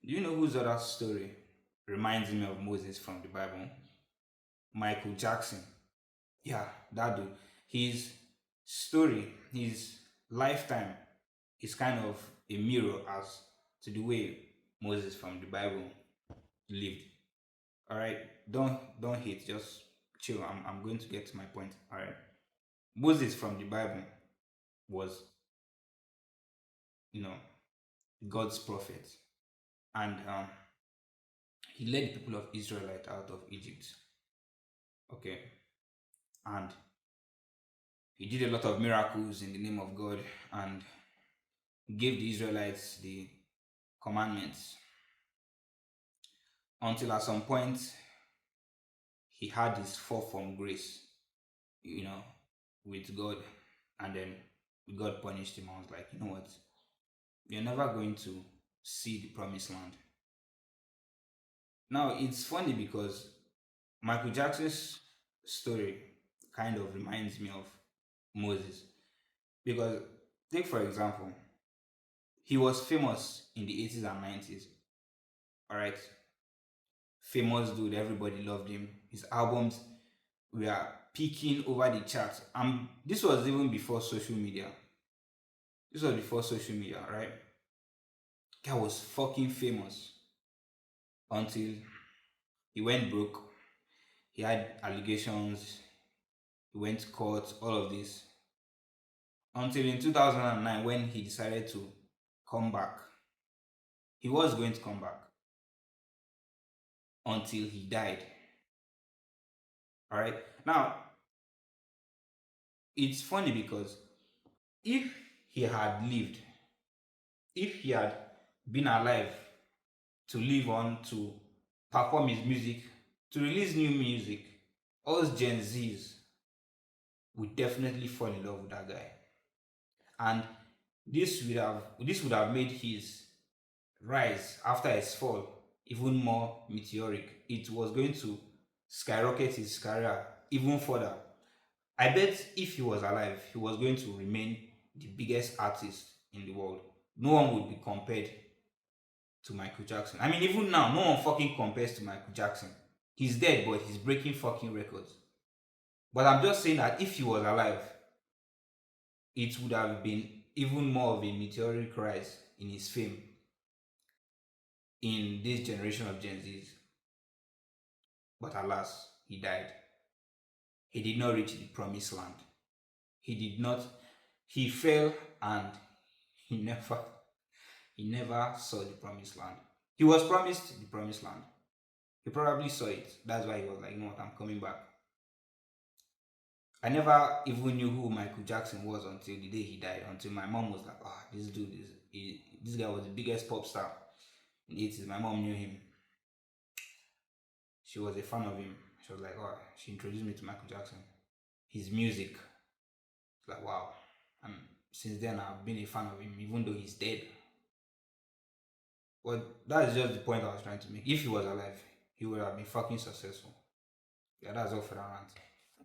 Do you know whose other story reminds me of Moses from the Bible? Michael Jackson. Yeah, that dude. His story, his lifetime is kind of a mirror as to the way Moses from the Bible lived. All right, don't hate, just chill. I'm going to get to my point. All right, Moses from the Bible was, you know, God's prophet, and he led the people of Israelite out of Egypt. Okay, and he did a lot of miracles in the name of God and gave the Israelites the commandments until at some point he had this fall from grace, you know, with God, and then God punished him. I was like, you know what? You're never going to see the promised land. Now it's funny because Michael Jackson's story kind of reminds me of Moses because take for example, he was famous in the 80s and 90s. All right, famous dude, everybody loved him. His albums were peaking over the charts. This was even before social media. This was before social media, right? Guy was fucking famous until he went broke. He had allegations. He went to court. All of this until in 2009 when he decided to come back. He was going to come back until he died. All right. Now it's funny because if he had lived, if he had been alive to live on, to perform his music, to release new music, us Gen Zs would definitely fall in love with that guy. And this would have made his rise after his fall even more meteoric. It was going to skyrocket his career even further. I bet if he was alive, he was going to remain the biggest artist in the world. No one would be compared to Michael Jackson. I mean, even now, no one fucking compares to Michael Jackson. He's dead, but he's breaking fucking records. But I'm just saying that if he was alive, it would have been even more of a meteoric rise in his fame in this generation of Gen Zs. But alas, he died. He did not reach the promised land. He did not, he fell and he never he never saw the promised land. He was promised the promised land. He probably saw it. That's why he was like, you know what, I'm coming back. I never even knew who Michael Jackson was until the day he died. Until my mom was like, "Oh, this dude this guy was the biggest pop star in the 80s." My mom knew him. She was a fan of him. She was like, "Oh," she introduced me to Michael Jackson. His music, like wow. And since then, I've been a fan of him, even though he's dead. But that's just the point I was trying to make. If he was alive, he would have been fucking successful. Yeah, that's all for that rant.